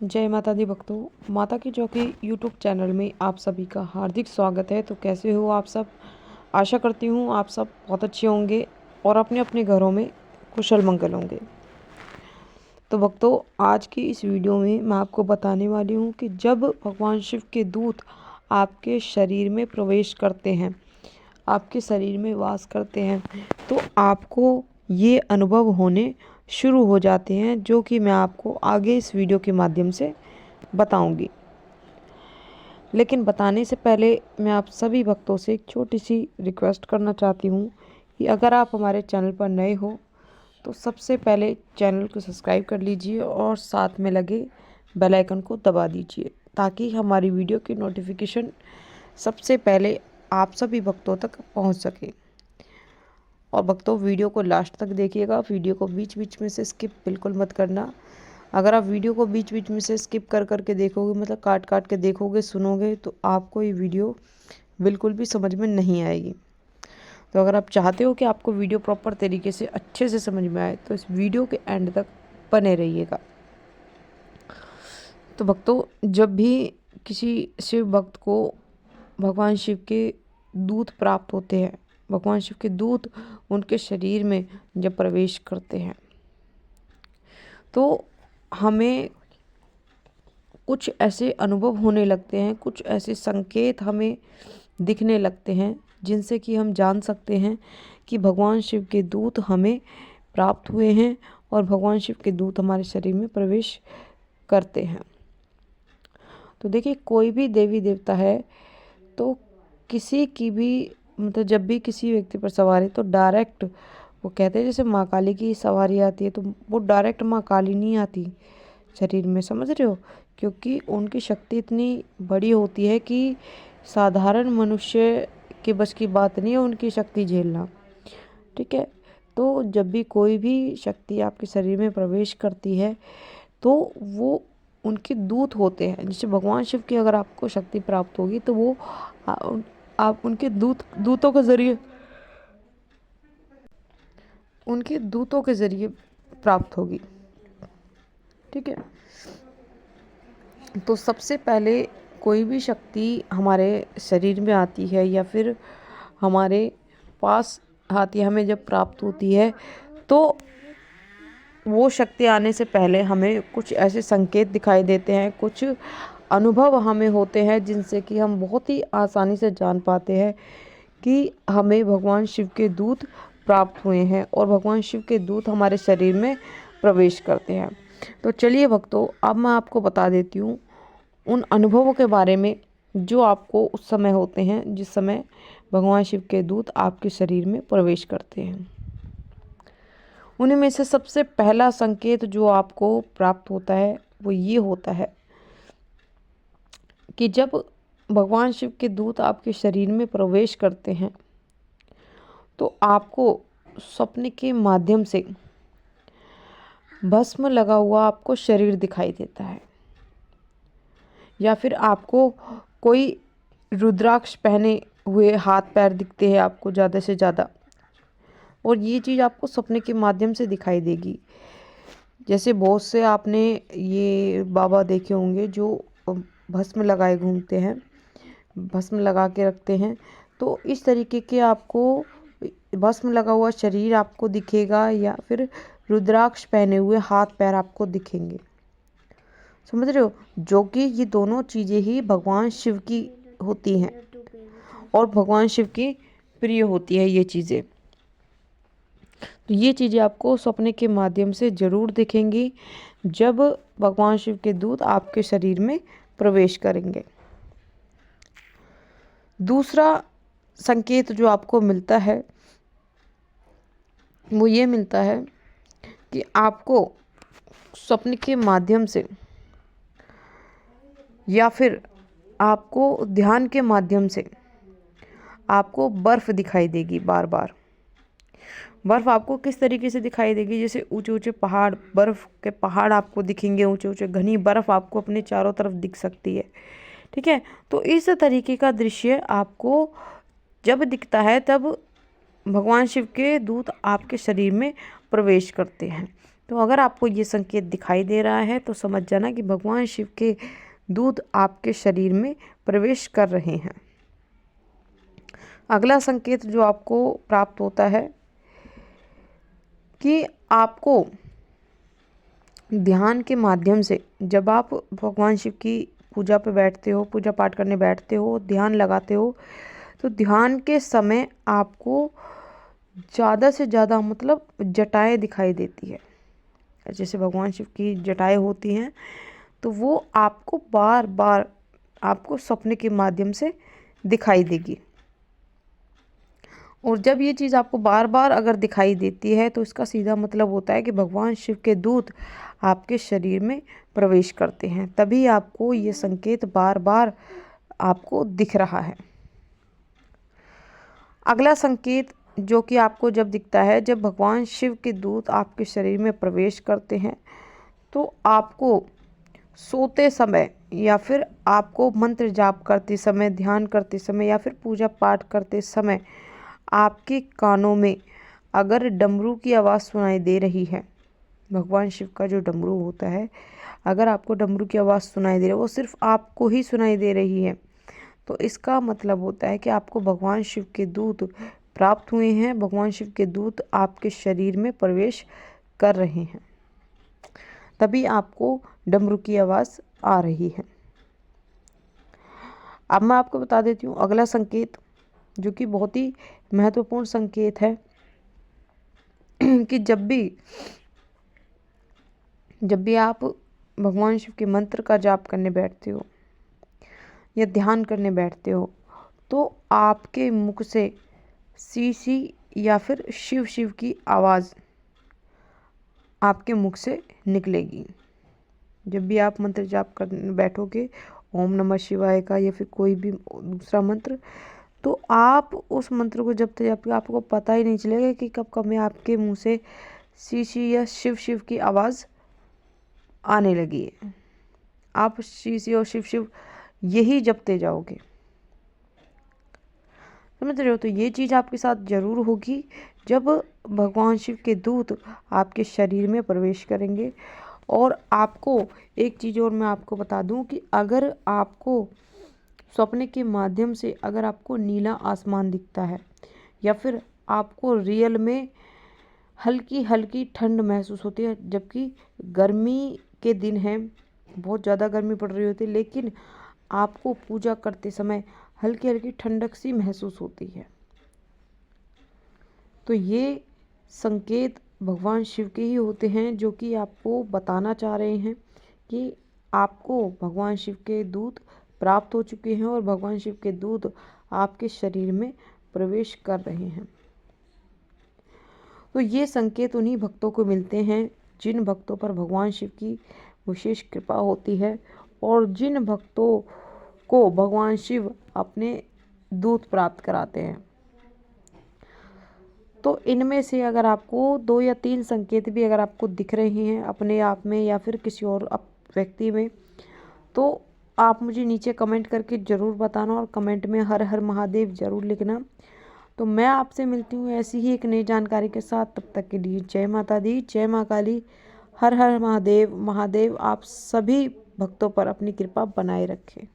जय माता दी भक्तों, माता की चौकी यूट्यूब चैनल में आप सभी का हार्दिक स्वागत है। तो कैसे हो आप सब? आशा करती हूँ आप सब बहुत अच्छे होंगे और अपने अपने घरों में कुशल मंगल होंगे। तो भक्तों, आज की इस वीडियो में मैं आपको बताने वाली हूँ कि जब भगवान शिव के दूत आपके शरीर में प्रवेश करते हैं, आपके शरीर में वास करते हैं, तो आपको ये अनुभव होने शुरू हो जाते हैं, जो कि मैं आपको आगे इस वीडियो के माध्यम से बताऊंगी। लेकिन बताने से पहले मैं आप सभी भक्तों से एक छोटी सी रिक्वेस्ट करना चाहती हूँ कि अगर आप हमारे चैनल पर नए हो तो सबसे पहले चैनल को सब्सक्राइब कर लीजिए और साथ में लगे बेल आइकन को दबा दीजिए, ताकि हमारी वीडियो की नोटिफिकेशन सबसे पहले आप सभी भक्तों तक पहुंच सके। और भक्तों, वीडियो को लास्ट तक देखिएगा, वीडियो को बीच बीच में से स्किप बिल्कुल मत करना। अगर आप वीडियो को बीच बीच में से स्किप कर करके देखोगे, मतलब काट काट के देखोगे, सुनोगे, तो आपको ये वीडियो बिल्कुल भी समझ में नहीं आएगी। तो अगर आप चाहते हो कि आपको वीडियो प्रॉपर तरीके से अच्छे से समझ में आए, तो इस वीडियो के एंड तक बने रहिएगा। तो भक्तों, जब भी किसी शिव भक्त को भगवान शिव के दूत प्राप्त होते हैं, भगवान शिव के दूत उनके शरीर में जब प्रवेश करते हैं, तो हमें कुछ ऐसे अनुभव होने लगते हैं, कुछ ऐसे संकेत हमें दिखने लगते हैं, जिनसे कि हम जान सकते हैं कि भगवान शिव के दूत हमें प्राप्त हुए हैं और भगवान शिव के दूत हमारे शरीर में प्रवेश करते हैं। तो देखिए, कोई भी देवी देवता है तो किसी की भी, मतलब जब भी किसी व्यक्ति पर सवार है तो डायरेक्ट, वो कहते हैं जैसे माँ काली की सवारी आती है, तो वो डायरेक्ट माँ काली नहीं आती शरीर में, समझ रहे हो? क्योंकि उनकी शक्ति इतनी बड़ी होती है कि साधारण मनुष्य के बस की बात नहीं है उनकी शक्ति झेलना। ठीक है? तो जब भी कोई भी शक्ति आपके शरीर में प्रवेश करती है तो वो उनके दूत होते हैं। जैसे भगवान शिव की अगर आपको शक्ति प्राप्त होगी तो वो आप उनके दूतों के जरिए प्राप्त होगी। ठीक है? तो सबसे पहले कोई भी शक्ति हमारे शरीर में आती है या फिर हमारे पास आती है, हमें जब प्राप्त होती है, तो वो शक्ति आने से पहले हमें कुछ ऐसे संकेत दिखाई देते हैं, कुछ अनुभव हमें होते हैं, जिनसे कि हम बहुत ही आसानी से जान पाते हैं कि हमें भगवान शिव के दूत प्राप्त हुए हैं और भगवान शिव के दूत हमारे शरीर में प्रवेश करते हैं। तो चलिए भक्तों, अब मैं आपको बता देती हूँ उन अनुभवों के बारे में जो आपको उस समय होते हैं जिस समय भगवान शिव के दूत आपके शरीर में प्रवेश करते हैं। उन्हीं में से सबसे पहला संकेत जो आपको प्राप्त होता है वो ये होता है कि जब भगवान शिव के दूत आपके शरीर में प्रवेश करते हैं तो आपको स्वप्न के माध्यम से भस्म लगा हुआ आपको शरीर दिखाई देता है, या फिर आपको कोई रुद्राक्ष पहने हुए हाथ पैर दिखते हैं आपको ज़्यादा से ज़्यादा, और ये चीज़ आपको सपने के माध्यम से दिखाई देगी। जैसे बहुत से आपने ये बाबा देखे होंगे जो भस्म लगाए घूमते हैं, भस्म लगा के रखते हैं, तो इस तरीके के आपको भस्म लगा हुआ शरीर आपको दिखेगा, या फिर रुद्राक्ष पहने हुए हाथ पैर आपको दिखेंगे। समझ रहे हो? जो कि ये दोनों चीज़ें ही भगवान शिव की होती हैं और भगवान शिव की प्रिय होती है ये चीज़ें। तो ये चीज़ें आपको सपने के माध्यम से ज़रूर दिखेंगी जब भगवान शिव के दूत आपके शरीर में प्रवेश करेंगे। दूसरा संकेत जो आपको मिलता है वो ये मिलता है कि आपको स्वप्न के माध्यम से या फिर आपको ध्यान के माध्यम से आपको बर्फ़ दिखाई देगी बार बार। बर्फ़ आपको किस तरीके से दिखाई देगी? जैसे ऊंचे ऊंचे पहाड़, बर्फ़ के पहाड़ आपको दिखेंगे, ऊंचे ऊंचे घनी बर्फ़ आपको अपने चारों तरफ दिख सकती है। ठीक है? तो इस तरीके का दृश्य आपको जब दिखता है तब भगवान शिव के दूत आपके शरीर में प्रवेश करते हैं। तो अगर आपको ये संकेत दिखाई दे रहा है तो समझ जाना कि भगवान शिव के दूत आपके शरीर में प्रवेश कर रहे हैं। अगला संकेत जो आपको प्राप्त होता है कि आपको ध्यान के माध्यम से, जब आप भगवान शिव की पूजा पे बैठते हो, पूजा पाठ करने बैठते हो, ध्यान लगाते हो, तो ध्यान के समय आपको ज़्यादा से ज़्यादा मतलब जटाएं दिखाई देती है। जैसे भगवान शिव की जटाएं होती हैं तो वो आपको बार बार आपको सपने के माध्यम से दिखाई देगी। और जब ये चीज़ आपको बार बार अगर दिखाई देती है तो इसका सीधा मतलब होता है कि भगवान शिव के दूत आपके शरीर में प्रवेश करते हैं, तभी आपको ये संकेत बार बार आपको दिख रहा है। अगला संकेत जो कि आपको जब दिखता है, जब भगवान शिव के दूत आपके शरीर में प्रवेश करते हैं तो आपको सोते समय या फिर आपको मंत्र जाप करते समय, ध्यान करते समय या फिर पूजा पाठ करते समय आपके कानों में अगर डमरू की आवाज़ सुनाई दे रही है, भगवान शिव का जो डमरू होता है, अगर आपको डमरू की आवाज़ सुनाई दे रही है, वो सिर्फ आपको ही सुनाई दे रही है, तो इसका मतलब होता है कि आपको भगवान शिव के दूत प्राप्त हुए हैं, भगवान शिव के दूत आपके शरीर में प्रवेश कर रहे हैं, तभी आपको डमरू की आवाज़ आ रही है। अब मैं आपको बता देती हूँ अगला संकेत जो कि बहुत ही महत्वपूर्ण संकेत है कि जब भी आप भगवान शिव के मंत्र का जाप करने बैठते हो या ध्यान करने बैठते हो तो आपके मुख से सी सी या फिर शिव शिव की आवाज़ आपके मुख से निकलेगी। जब भी आप मंत्र जाप करने बैठोगे, ओम नमः शिवाय का या फिर कोई भी दूसरा मंत्र, तो आप उस मंत्र को जब तक आपको पता ही नहीं चलेगा कि कब कब में आपके मुंह से शी शी या शिव शिव की आवाज़ आने लगी है। आप शी शी और शिव शिव यही जपते जाओगे, समझ रहे हो। तो ये चीज़ आपके साथ ज़रूर होगी जब भगवान शिव के दूत आपके शरीर में प्रवेश करेंगे। और आपको एक चीज़ और मैं आपको बता दूं कि अगर आपको सपने के माध्यम से अगर आपको नीला आसमान दिखता है या फिर आपको रियल में हल्की हल्की ठंड महसूस होती है, जबकि गर्मी के दिन हैं, बहुत ज़्यादा गर्मी पड़ रही होती है, लेकिन आपको पूजा करते समय हल्की हल्की ठंडक सी महसूस होती है, तो ये संकेत भगवान शिव के ही होते हैं जो कि आपको बताना चाह रहे हैं कि आपको भगवान शिव के दूत प्राप्त हो चुके हैं और भगवान शिव के दूत आपके शरीर में प्रवेश कर रहे हैं। तो ये संकेत उन्हीं भक्तों को मिलते हैं जिन भक्तों पर भगवान शिव की विशेष कृपा होती है और जिन भक्तों को भगवान शिव अपने दूत प्राप्त कराते हैं। तो इनमें से अगर आपको 2 या 3 संकेत भी अगर आपको दिख रहे हैं अपने आप में या फिर किसी और व्यक्ति में, तो आप मुझे नीचे कमेंट करके ज़रूर बताना और कमेंट में हर हर महादेव ज़रूर लिखना। तो मैं आपसे मिलती हूँ ऐसी ही एक नई जानकारी के साथ, तब तक के लिए जय माता दी, जय माँ काली, हर हर महादेव। महादेव आप सभी भक्तों पर अपनी कृपा बनाए रखें।